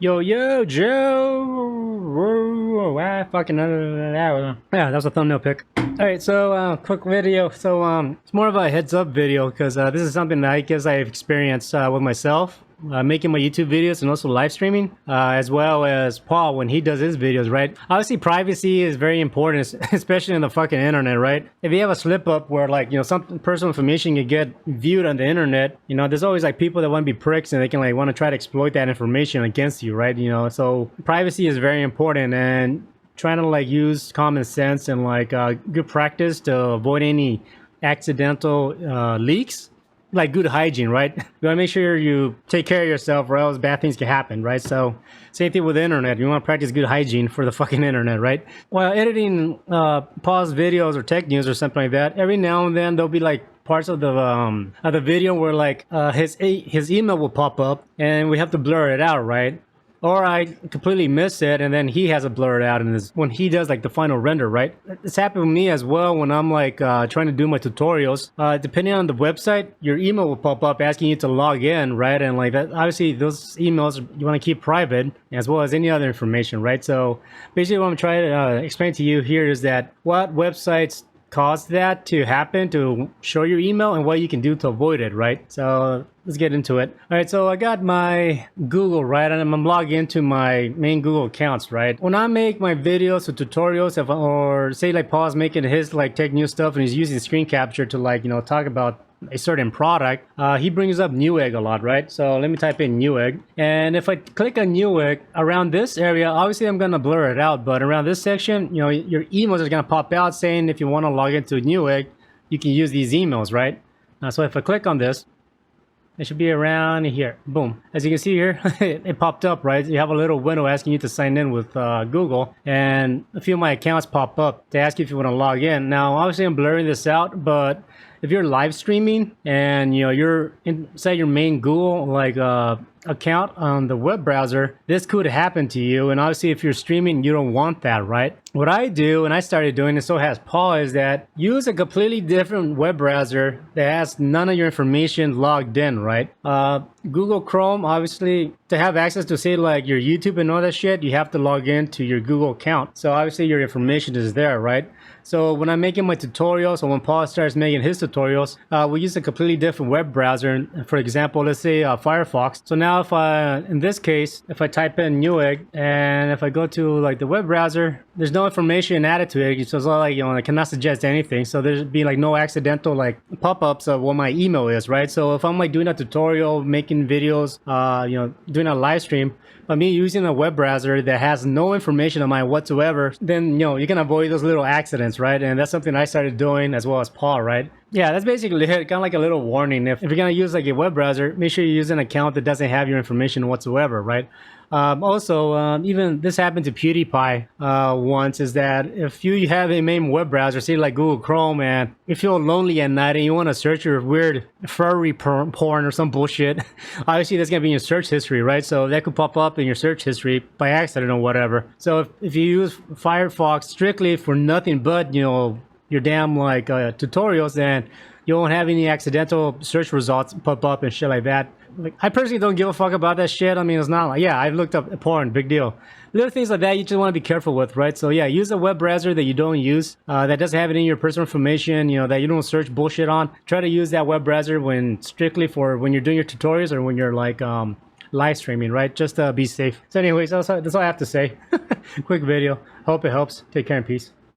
Yo, Joe! Whoa, I fucking yeah, that was a thumbnail pic. Alright, so quick video. So it's more of a heads up video because this is something that I guess I've experienced with myself. Making my YouTube videos and also live streaming, as well as Paul when he does his videos, right? Obviously, privacy is very important, especially in the fucking internet, right? If you have a slip up where, like, you know, some personal information can get viewed on the internet, you know, there's always like people that want to be pricks and they can like want to try to exploit that information against you, right? You know, so privacy is very important, and trying to like use common sense and like good practice to avoid any accidental leaks, like good hygiene, right? You want to make sure you take care of yourself or else bad things can happen, right? So same thing with the internet. You want to practice good hygiene for the fucking internet, right? While editing pause videos or tech news or something like that, every now and then there'll be like parts of the video where like his email will pop up and we have to blur it out, right? Or I completely miss it and then he has it blurred out and when he does like the final render, right? It's happened with me as well when I'm like trying to do my tutorials. Depending on the website, your email will pop up asking you to log in, right? And like that, obviously those emails you want to keep private as well as any other information, right? So basically what I'm trying to explain to you here is that what websites cause that to happen, to show your email, and what you can do to avoid it, right? So let's get into it. All right, so I got my Google, right? And I'm logged into my main Google accounts, right? When I make my videos or tutorials, or say like Paul's making his like tech news stuff and he's using screen capture to like, you know, talk about a certain product, he brings up Newegg a lot, right? So let me type in Newegg, and if I click on Newegg around this area, obviously I'm gonna blur it out, but around this section, you know, your emails are gonna pop out saying if you want to log into Newegg, you can use these emails, right? So if I click on this, it should be around here. Boom. As you can see here, it popped up, right? You have a little window asking you to sign in with Google, and a few of my accounts pop up to ask you if you want to log in. Now, obviously, I'm blurring this out, but if you're live streaming and you know you're inside your main Google like account on the web browser, this could happen to you. And obviously, if you're streaming, you don't want that, right? What I do, and I started doing, and so has Paul, is that use a completely different web browser that has none of your information logged in, right? Google Chrome, obviously, to have access to say like your YouTube and all that shit, you have to log in to your Google account. So obviously your information is there, right? So when I'm making my tutorials, or when Paul starts making his tutorials, we use a completely different web browser. For example, let's say Firefox. So now if I, in this case, if I type in Newegg and if I go to like the web browser, there's no information added to it. So it's not like, you know, I cannot suggest anything. So there's be like no accidental like pop-ups of what my email is, right? So if I'm like doing a tutorial, making videos, you know, doing a live stream, but me using a web browser that has no information on mine whatsoever, then, you know, you can avoid those little accidents, right? And that's something I started doing as well as Paul, right? Yeah, that's basically it. Kind of like a little warning. If you're going to use like a web browser, make sure you use an account that doesn't have your information whatsoever, right? Even this happened to PewDiePie once, is that if you have a main web browser, say like Google Chrome, and you feel lonely at night and you want to search your weird furry porn or some bullshit, obviously that's going to be in your search history, right? So that could pop up in your search history by accident or whatever. So if you use Firefox strictly for nothing but, you know, your damn like tutorials, then you won't have any accidental search results pop up and shit like that. Like, I personally don't give a fuck about that shit. I mean, it's not like, yeah, I've looked up porn, big deal. Little things like that you just want to be careful with, right? So yeah, use a web browser that you don't use, that doesn't have any of your personal information, you know, that you don't search bullshit on. Try to use that web browser when strictly for when you're doing your tutorials or when you're like live streaming, right? Just be safe. So anyways, that's all I have to say. Quick video. Hope it helps. Take care and peace.